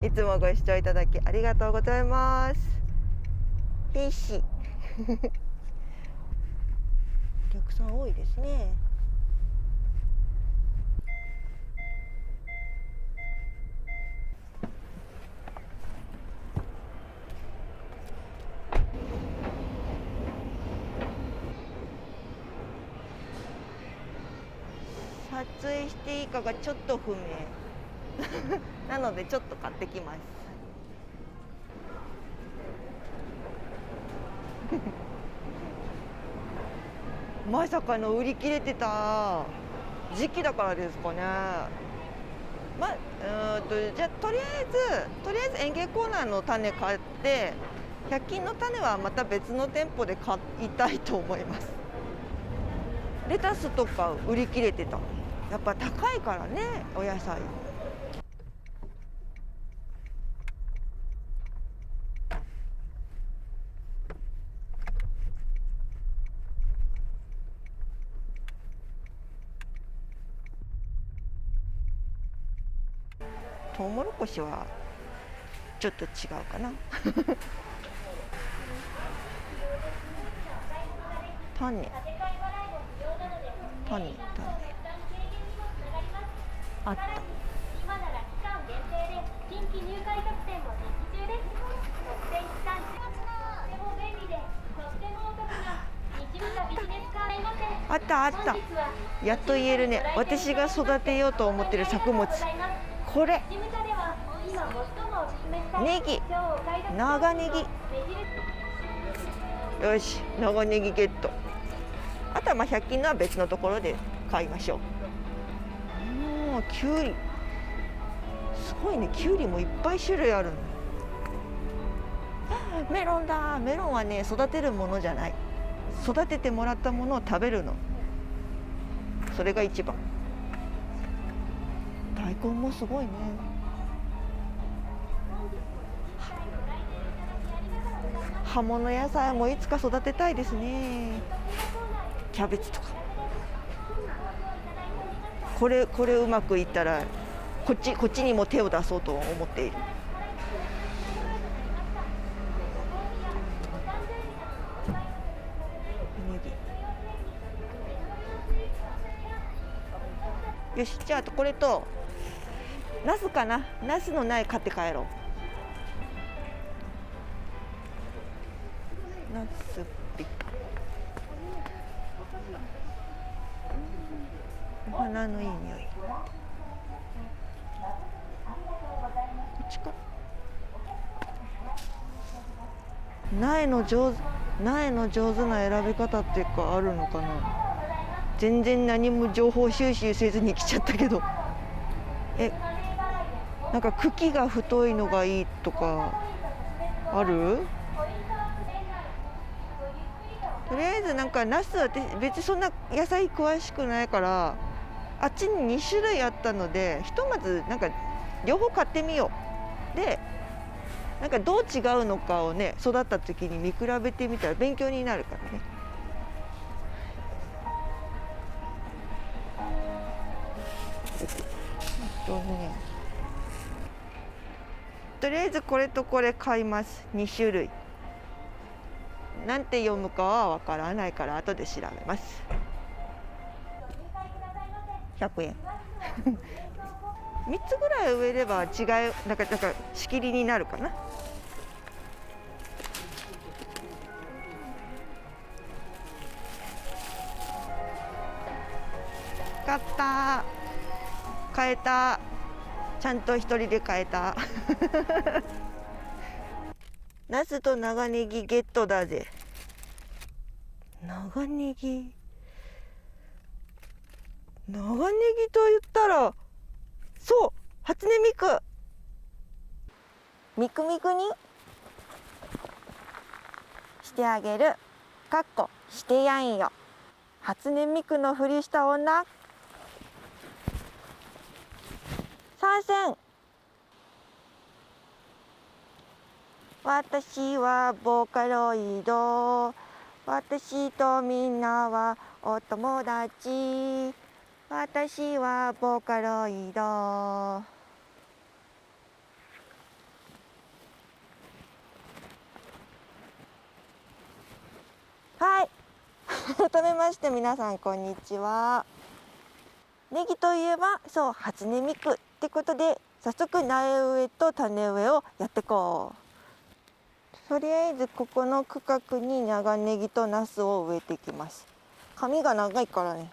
いつもご視聴いただきありがとうございます。へいしお客さん多いですね。撮影していいかがちょっと不明なのでちょっと買ってきますまさかの売り切れてた時期だからですかね。じゃあとりあえず園芸コーナーの種買って100均の種はまた別の店舗で買いたいと思います。レタスとか売り切れてた。やっぱ高いからね、お野菜。トウモロコシはちょっと違うかな種あった。今なら期間限定で新規入会特典も実施中です。特典期間中とても便利でとってもお得な西村ビジネスカーあったあった。やっと言えるね。私が育てようと思ってる作物、これネギ、長ネギ。よし、長ネギゲット。あとはまあ100均のは別のところで買いましょう。きゅうりすごいね。きゅうりもいっぱい種類あるの。メロンだ。メロンはね、育てるものじゃない。育ててもらったものを食べるの。それが一番。大根もすごいね。葉物野菜もいつか育てたいですね。キャベツとか。これうまくいったらこっちにも手を出そうと思っている。よし、じゃあこれとナスかな。ナスの苗買って帰ろう。ナスピック。お花のいい匂い。こっちか。苗の上手な選び方っていうかあるのかな。全然何も情報収集せずに来ちゃったけど、なんか茎が太いのがいいとかある？とりあえずなんかナス、私別にそんな野菜詳しくないから、あっちに2種類あったのでひとまずなんか両方買ってみよう。でなんかどう違うのかをね、育った時に見比べてみたら勉強になるからね。とりあえずこれとこれ買います。2種類。なんて読むかはわからないから後で調べます。100円3つぐらい植えればなんか仕切りになるかな。買った。買えた。ちゃんと一人で買えたナスと長ネギゲットだぜ。長ネギと言ったらそう、初音ミク。ミクミクにしてあげる。かっこしてやんよ。初音ミクのふりした女参戦。私はボーカロイド。私とみんなはお友達。私はボーカロイド。はい。改めまして皆さんこんにちは。ネギといえばそう初音ミクってことで、早速苗植えと種植えをやっていこう。とりあえずここの区画に長ネギとナスを植えていきます。髪が長いからね。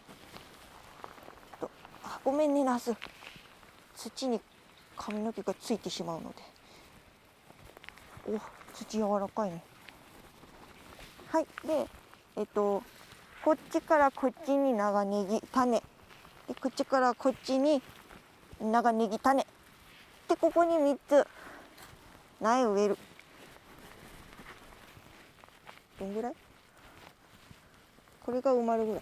ごめんねナス。土に髪の毛がついてしまうので。お、土柔らかいね。はい。でこっちからこっちに長ネギ種で、こっちからこっちに長ネギ種で、ここに3つ苗植える。どんぐらい？これが埋まるぐらい。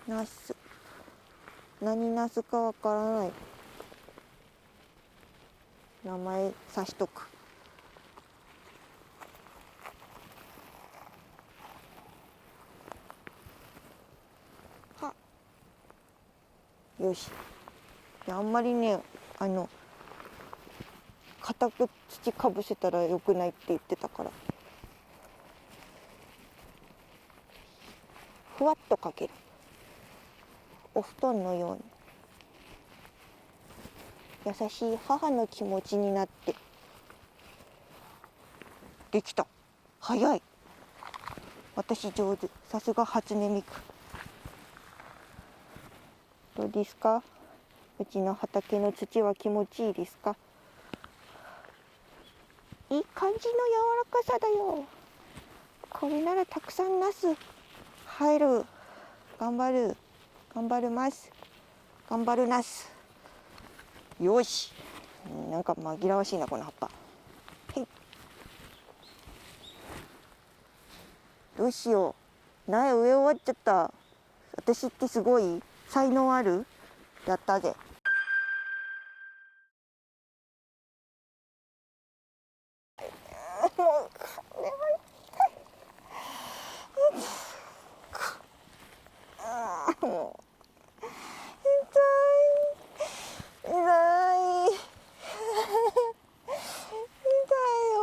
ナス、何ナスかわからない。名前さしとく。はよし。あんまりね固く土かぶせたらよくないって言ってたから、ふわっとかける。お布団のように優しい母の気持ちになって。できた。早い。私上手。さすが初音ミク。どうですか？うちの畑の土は気持ちいいですか？いい感じの柔らかさだよ。これならたくさんナス入る。頑張る。頑張ります。頑張るナス。よし。なんか紛らわしいなこの葉っぱ。はい。どうしよう。苗植え終わっちゃった。私ってすごい才能ある？やったぜ。もうこれはもう痛い痛い痛いよ。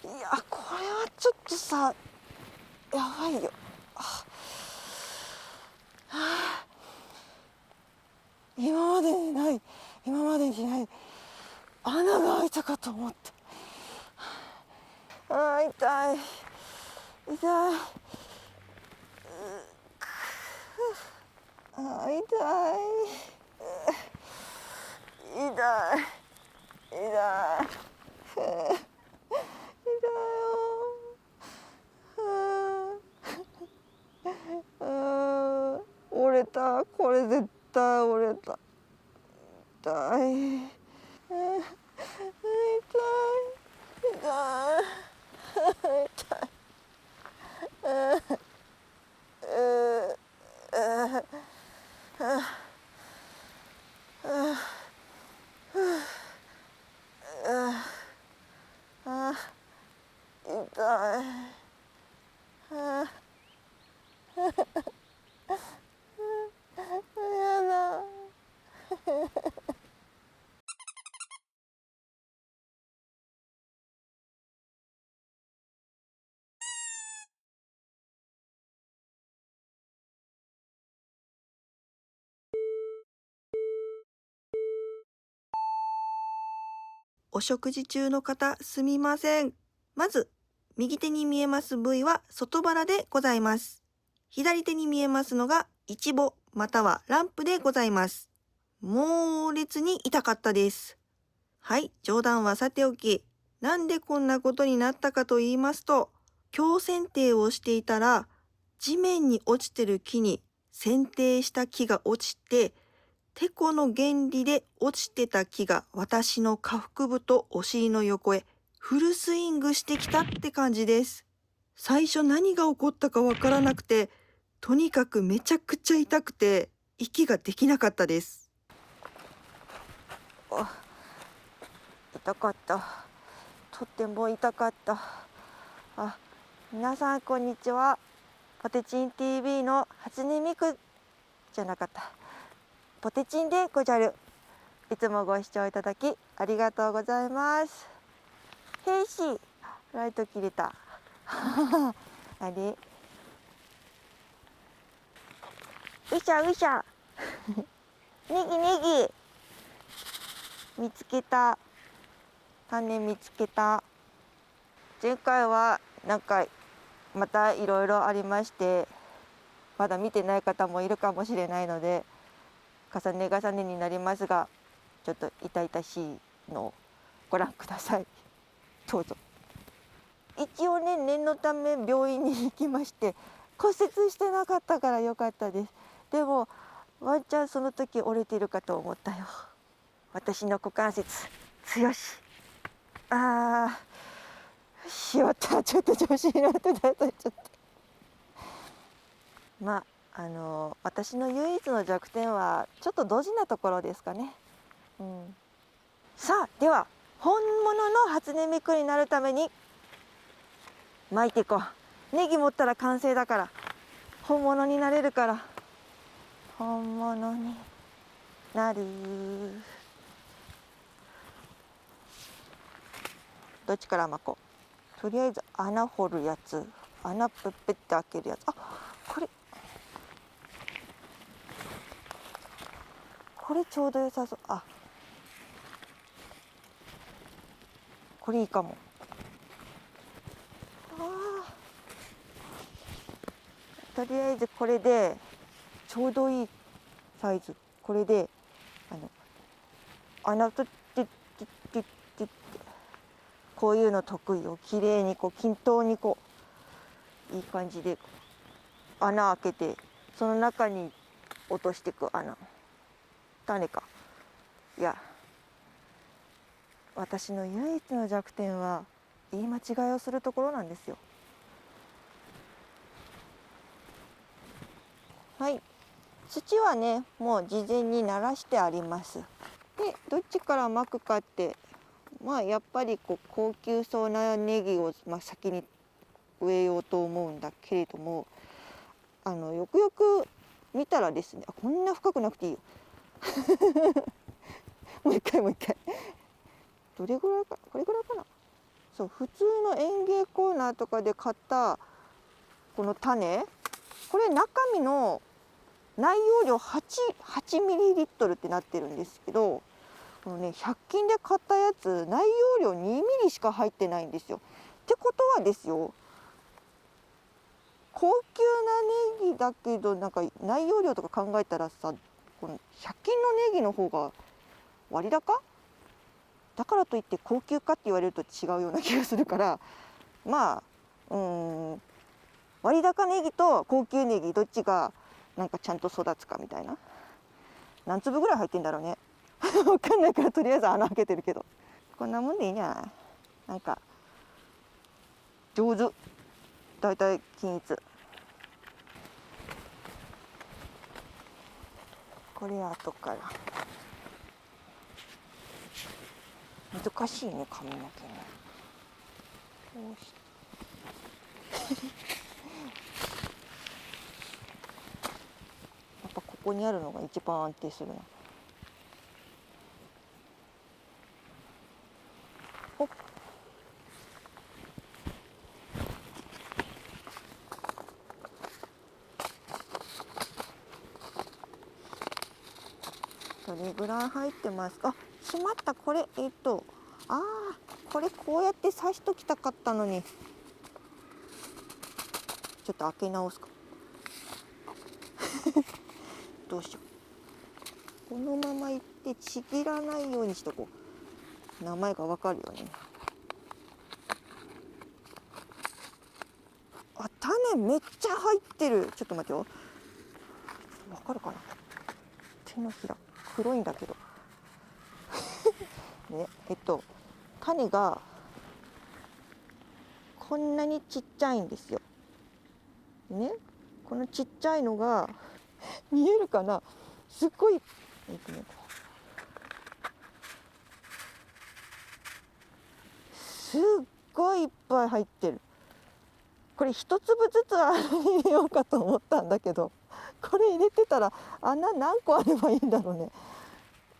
いやこれはちょっとさやばいよ。今までにない穴が開いたかと思った。痛い痛い。痛い痛い痛い折れた。これ絶対折れた。痛い。痛い。痛い。痛い。痛い。やだ。お食事中の方すみません。まず右手に見えます部位は外腹でございます。左手に見えますのがイチボまたはランプでございます。猛烈に痛かったです。はい、冗談はさておき、なんでこんなことになったかと言いますと、強剪定をしていたら、地面に落ちてる木に剪定した木が落ちて、てこの原理で落ちてた木が私の下腹部とお尻の横へフルスイングしてきたって感じです。最初何が起こったかわからなくて、とにかくめちゃくちゃ痛くて息ができなかったです。痛かった。とっても痛かった。皆さんこんにちは。ポテチン TV の初音ミクじゃなかった。ポテチンでごじゃる。いつもご視聴いただきありがとうございます。兵士、ライト切れた。あれ。うしゃうしゃ。ネギネギ。見つけた。種見つけた。前回はなんかまたいろいろありまして、まだ見てない方もいるかもしれないので、重ね重ねになりますが、ちょっと痛々しいのをご覧ください。どうぞ。一応ね、念のため病院に行きまして、骨折してなかったからよかったです。でもワンちゃんその時折れてるかと思ったよ。私の股関節強し。しまった、ちょっと調子に乗ってたとちょっと。私の唯一の弱点はちょっとドジなところですかね。さあ、では本物の初音ミクになるために巻いていこう。ネギ持ったら完成だから、本物になれるから、本物になる。どっちから巻こう。とりあえず穴掘るやつ、穴プッペって開けるやつ。これちょうど良さそう。これいいかも。とりあえずこれでちょうどいいサイズ。これで穴とってってこういうの得意よ。綺麗に均等にいい感じで穴開けて、その中に落としていく種か。いや、私の唯一の弱点は言い間違いをするところなんですよ。はい、土はねもう事前に慣らしてあります。でどっちから巻くかって、やっぱり高級そうなネギを、先に植えようと思うんだけれども、よくよく見たらですね、こんな深くなくていいよ。もう一回。どれぐらいか、これぐらいかな。そう、普通の園芸コーナーとかで買ったこの種、これ中身の内容量8ミリリットルってなってるんですけど、このね100均で買ったやつ内容量2ミリしか入ってないんですよ。ってことはですよ、高級なネギだけどなんか内容量とか考えたらさ、この100均のネギの方が割高だからといって高級かって言われると違うような気がするから、割高ネギと高級ネギどっちがなんかちゃんと育つかみたいな。何粒ぐらい入ってんだろうね。分かんないからとりあえず穴開けてるけど、こんなもんでいいんじゃない。なんか上手。だいたい均一。これ後から難しいね、髪の毛ね。こうしてやっぱここにあるのが一番安定するな。おどれぐらい入ってますか。しまった。これこれこうやって刺しときたかったのに、ちょっと開け直すか。どうしよう。このままいってちぎらないようにしとこう。名前がわかるよね。種めっちゃ入ってる。ちょっと待ってよ。わかるかな。手のひら黒いんだけど。ね、種がこんなにちっちゃいんですよ。ね、このちっちゃいのが見えるかな。すっごい、すっごいいっぱい入ってる。これ一粒ずつ入れようかと思ったんだけど、これ入れてたら穴何個あればいいんだろうね。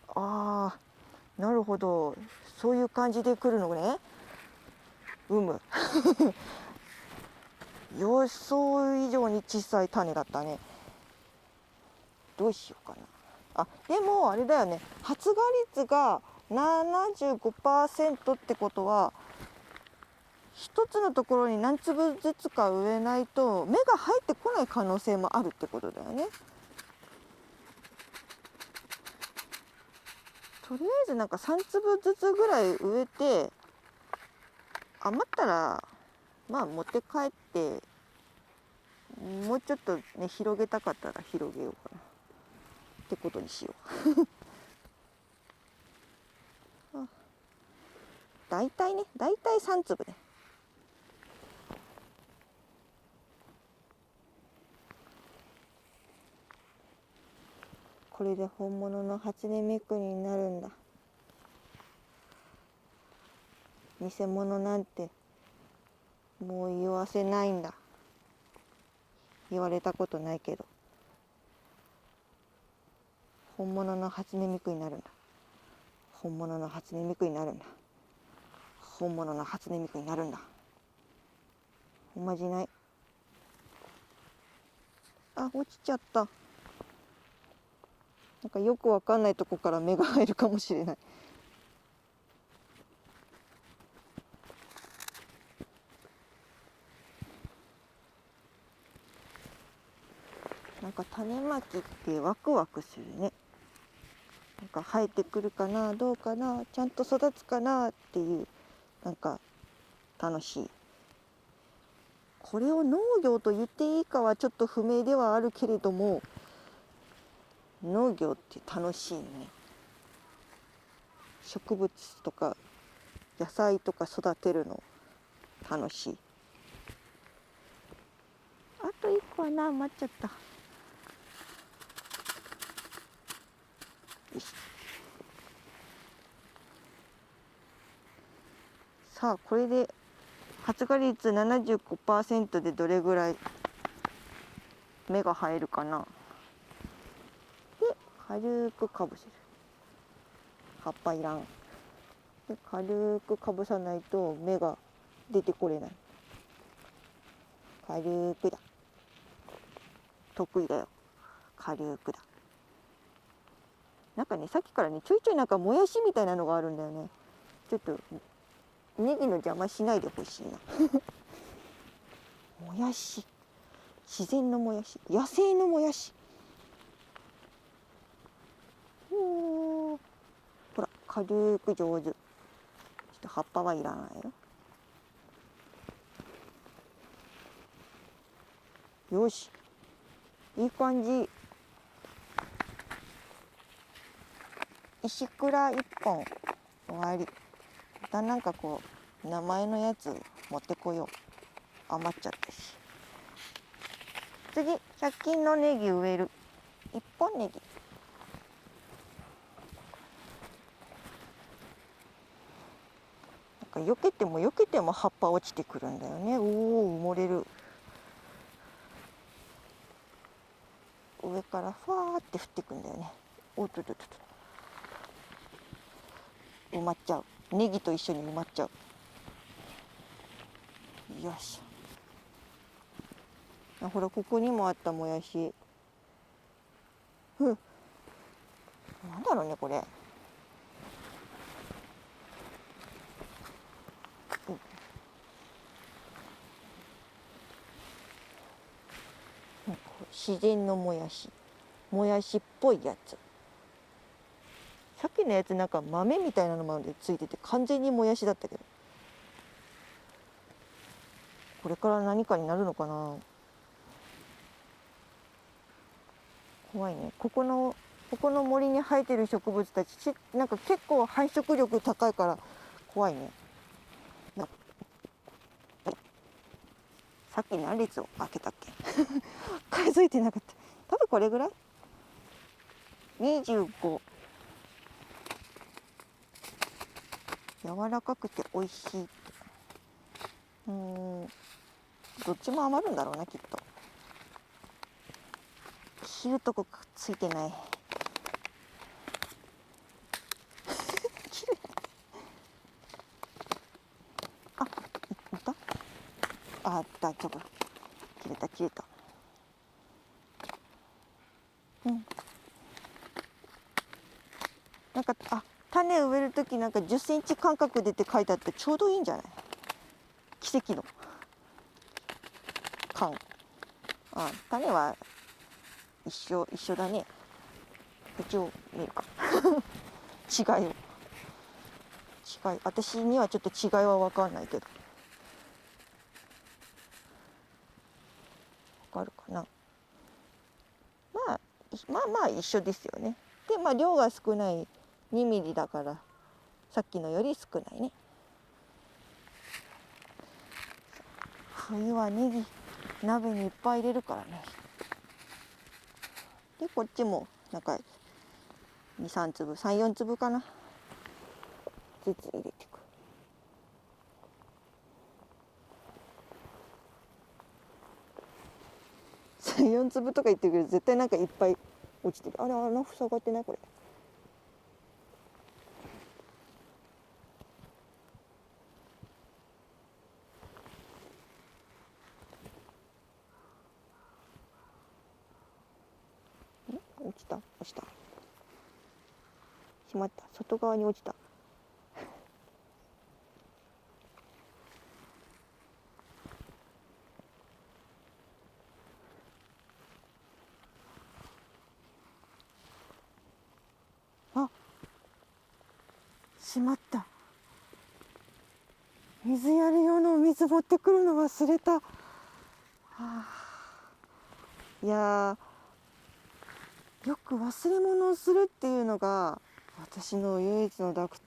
ああ、なるほど、そういう感じで来るのね。予想以上に小さい種だったね。どうしようかな。あ、でもあれだよね、発芽率が 75% ってことは、一つのところに何粒ずつか植えないと芽が入ってこない可能性もあるってことだよね。とりあえずなんか3粒ずつぐらい植えて、余ったらまあ持って帰って、もうちょっとね広げたかったら広げようかなってことにしよう。大体3粒ね。これで本物の初音ミクになるんだ。偽物なんてもう言わせないんだ。言われたことないけど、本物の初音ミクになるんだ。本物の初音ミクになるんだ。本物の初音ミクになるんだ。おまじない。あ、落ちちゃった。なんかよくわかんないとこから芽が入るかもしれない。なんか種まきってワクワクするね。なんか生えてくるかな、どうかな、ちゃんと育つかなっていう、なんか楽しい。これを農業と言っていいかはちょっと不明ではあるけれども、農業って楽しいね。植物とか野菜とか育てるの楽しい。あと1個はな、余っちゃった。よし。さあこれで発芽率 75% でどれぐらい芽が生えるかな。で軽くかぶせる。葉っぱいらん。で軽くかぶさないと芽が出てこれない。軽くだ。得意だよ。軽くだ。なんかね、さっきからね、ちょいちょいなんかもやしみたいなのがあるんだよね。ちょっとネギの邪魔しないでほしいな。もやし、自然のもやし、野生のもやし。ほら、軽く上手。ちょっと葉っぱはいらないよ。よし、いい感じ。石倉1本終わり。またなんかこう名前のやつ持ってこよう。余っちゃったし。次、100均のネギ植える。1本ネギ。なんか避けても避けても葉っぱ落ちてくるんだよね。おお、埋もれる。上からファーって降ってくんだよね。おっとっとっと。埋まっちゃう。ネギと一緒に埋まっちゃう。よし。あ、ほら、ここにもあったもやし。なんだろうね、これ。自然のもやし。もやしっぽいやつ。さっきのやつなんか豆みたいなのまでついてて完全にもやしだったけど、これから何かになるのかな。怖いね。ここの森に生えてる植物たちなんか結構繁殖力高いから怖いね。さっき何列を開けたっけ数えてなかった。多分これぐらい。25。柔らかくて美味しい。どっちも余るんだろうな、きっと。切るとこくっついてない切るあ、いったあ、大丈夫。切れた切れた。なんか種植えるときなんか10センチ間隔でって書いてあってちょうどいいんじゃない？奇跡の間。種は一緒だね。一応見るか違い、私にはちょっと違いは分かんないけど、分かるかな。まあ一緒ですよね。で量が少ない2ミリだからさっきのより少ないね。冬はネギ鍋にいっぱい入れるからね。でこっちもなんか2、3粒3、4粒かなずつ入れていく。3、4粒とか言ってるけど絶対なんかいっぱい落ちてる。あれ塞がってないこれ。落ちた。しまった。外側に落ちた。しまった。水やる用のお水持ってくるの忘れた。いやよく忘れ物をするっていうのが私の唯一の弱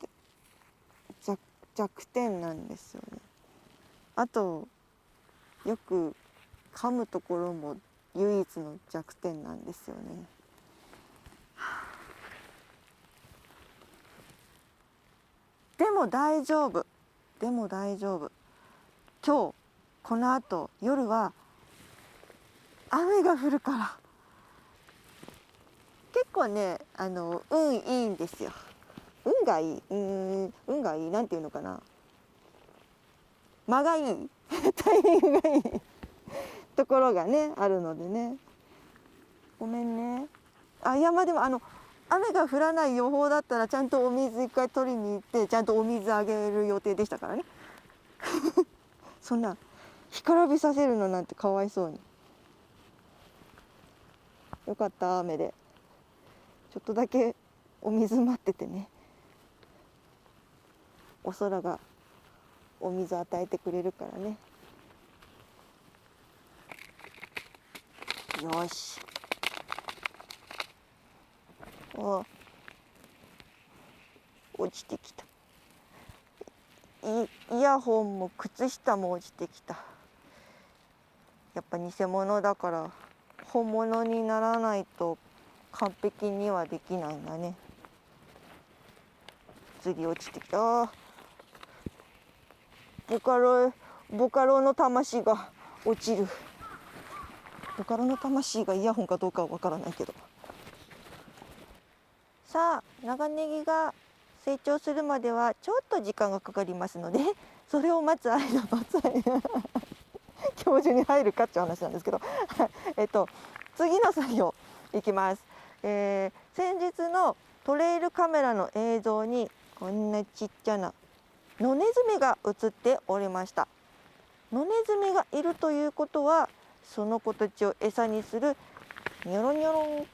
点なんですよね。あとよく噛むところも唯一の弱点なんですよね。でも大丈夫。今日この後夜は雨が降るから結構ね運いいんですよ。運がいいなんていうのかな、間がいいタイミングがいいところがねあるのでね。ごめんね。いやでも雨が降らない予報だったらちゃんとお水一回取りに行ってちゃんとお水あげる予定でしたからねそんな干からびさせるのなんてかわいそうに。よかった雨でちょっとだけお水待っててね。お空がお水与えてくれるからね。よし。落ちてきた。イヤホンも靴下も落ちてきた。やっぱ偽物だから本物にならないと完璧にはできないんだね。次落ちてきた。ボカロの魂が落ちる。ボカロの魂がイヤホンかどうかはわからないけど。さあ長ネギが成長するまではちょっと時間がかかりますのでそれを待つ間今日中に入るかっていう話なんですけど次の作業いきます。先日のトレイルカメラの映像にこんなちっちゃな野ネズミが映っておりました。野ネズミがいるということはその子たちを餌にするニョロニョロン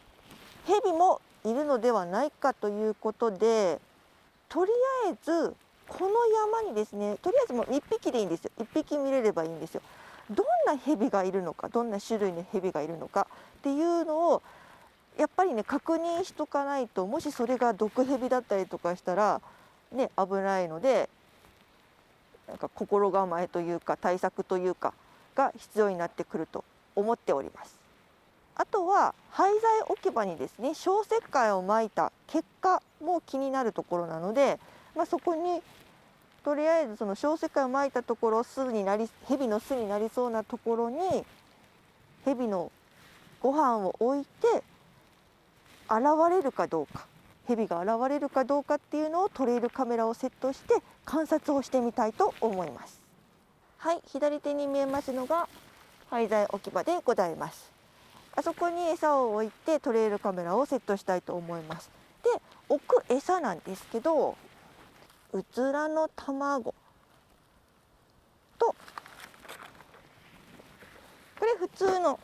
ヘビもいるのではないかということで、とりあえずこの山にですね、とりあえずもう1匹でいいんですよ。1匹見れればいいんですよ。どんなヘビがいるのか、どんな種類のヘビがいるのかっていうのをやっぱりね確認しとかないと、もしそれが毒ヘビだったりとかしたらね危ないので、なんか心構えというか対策というかが必要になってくると思っております。あとは廃材置き場にですね、消石灰をまいた結果も気になるところなので、そこにとりあえずその消石灰をまいたところ、蛇の巣になりそうなところに蛇のご飯を置いて現れるかどうか、蛇が現れるかどうかっていうのをトレイルカメラをセットして観察をしてみたいと思います。はい、左手に見えますのが廃材置き場でございます。あそこに餌を置いてトレイルカメラをセットしたいと思います。で、置く餌なんですけど、うずらの卵と、これ普通の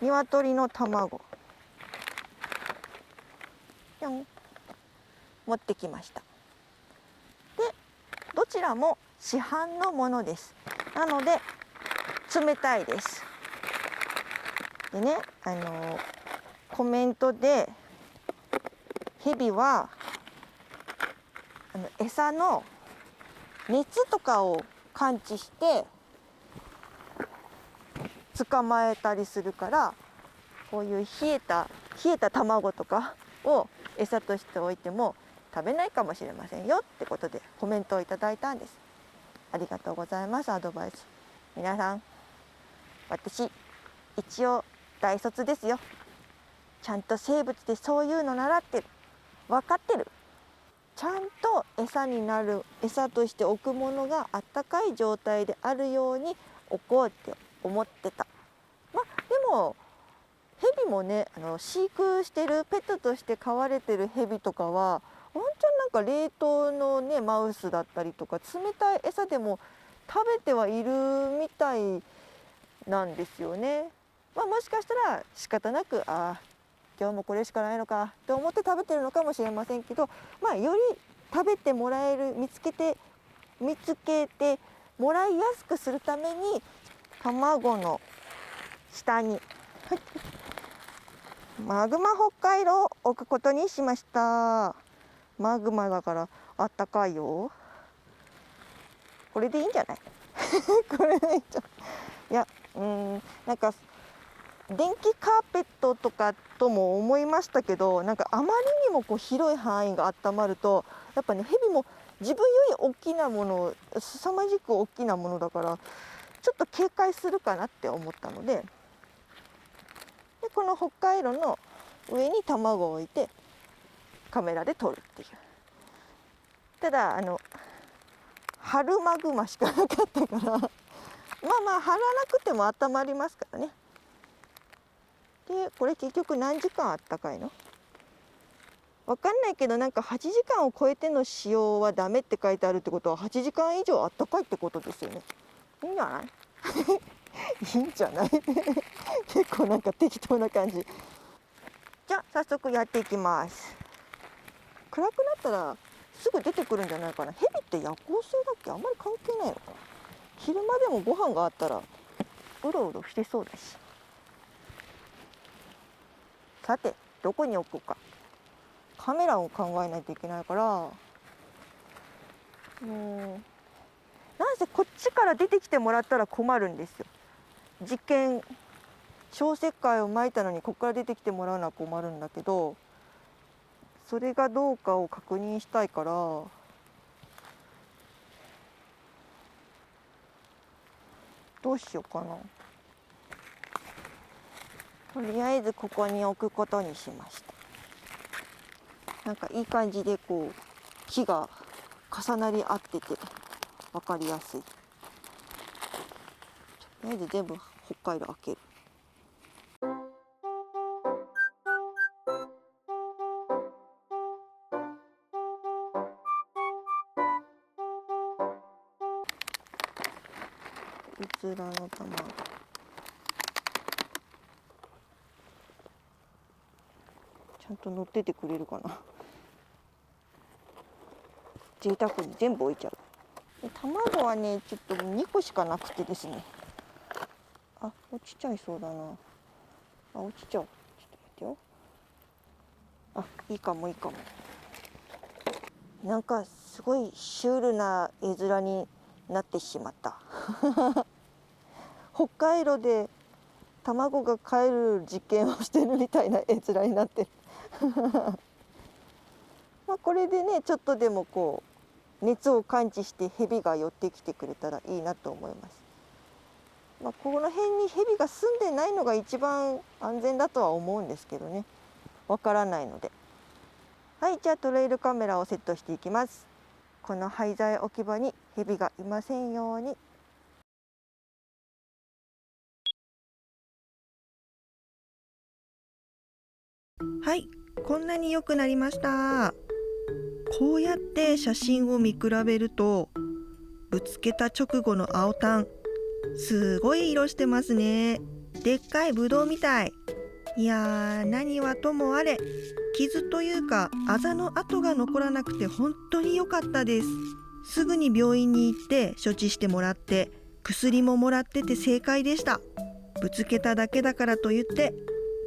鶏の卵持ってきました。で、どちらも市販のものです。なので冷たいです。でね、コメントで蛇は餌の熱とかを感知して捕まえたりするから、こういう冷えた卵とかを餌としておいても食べないかもしれませんよってことでコメントをいただいたんです。ありがとうございます、アドバイス。皆さん、私一応大卒ですよ。ちゃんと生物でそういうの習ってる、分かってる。ちゃんと餌として置くものがあったかい状態であるように置こうって思ってた。でもヘビもね、飼育してるペットとして飼われてるヘビとかはワンチャンなんか冷凍のねマウスだったりとか冷たい餌でも食べてはいるみたいなんですよね。もしかしたら仕方なく今日もこれしかないのかと思って食べてるのかもしれませんけど、より食べてもらえる、見つけてもらいやすくするために卵の下にマグマ北海道を置くことにしました。マグマだからあったかいよ。これでいいんじゃないこれでいいんじゃない。いや、なんか電気カーペットとかとも思いましたけど、なんかあまりにも広い範囲が温まるとやっぱね、ヘビも自分より大きなもの、凄まじく大きなものだからちょっと警戒するかなって思ったので、この北海道の上に卵を置いてカメラで撮るっていう。ただ春マグマしかなかったから貼らなくても温まりますからね。でこれ結局何時間あったかいのわかんないけど、なんか8時間を超えての使用はダメって書いてあるってことは8時間以上あったかいってことですよね。いいんじゃないいいんじゃない結構なんか適当な感じ。じゃあ早速やっていきます。暗くなったらすぐ出てくるんじゃないかな。ヘビって夜行性だっけ、あんまり関係ないのかな。昼間でもご飯があったらうろうろしてそうだし。さてどこに置くか、カメラを考えないといけないから、なんせこっちから出てきてもらったら困るんですよ。実験消石灰をまいたのにここから出てきてもらうのは困るんだけど、それがどうかを確認したいから、どうしようかな。とりあえずここに置くことにしました。なんかいい感じで木が重なり合ってて分かりやすい。とりあえず全部北海道開ける。うずらの卵、ちゃんと乗っててくれるかな。贅沢に全部置いちゃう。で卵はねちょっと2個しかなくてですね、落ちちゃいそうだな。落ちちゃう。ちょっと待ってよ。いいかも。なんかすごいシュールな絵面になってしまった北海道で卵が帰る実験をしてるみたいな絵面になってるまあこれでねちょっとでもこう熱を感知してヘビが寄ってきてくれたらいいなと思います。まあ、この辺にヘビが住んでないのが一番安全だとは思うんですけどね、わからないので。はい、じゃあトレイルカメラをセットしていきます。この廃材置き場にヘビがいませんように。はい、こんなに良くなりました。こうやって写真を見比べると、ぶつけた直後の青タン、すごい色してますね。でっかいブドウみたい。いやー、何はともあれ、傷というかあざの跡が残らなくて本当に良かったです。すぐに病院に行って処置してもらって、薬ももらってて正解でした。ぶつけただけだからといって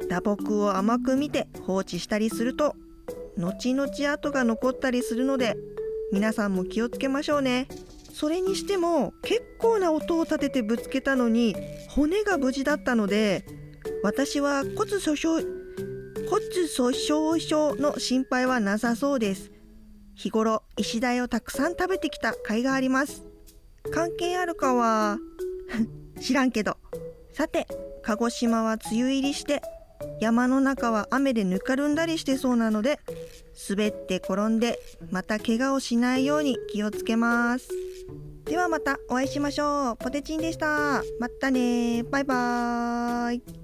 打撲を甘く見て放置したりすると後々跡が残ったりするので、皆さんも気をつけましょうね。それにしても結構な音を立ててぶつけたのに骨が無事だったので、私は骨粗しょう症の心配はなさそうです。日頃石鯛をたくさん食べてきた甲斐があります。関係あるかは知らんけど。さて、鹿児島は梅雨入りして山の中は雨でぬかるんだりしてそうなので、滑って転んでまた怪我をしないように気をつけます。ではまたお会いしましょう。ポテチンでした。またね、バイバーイ。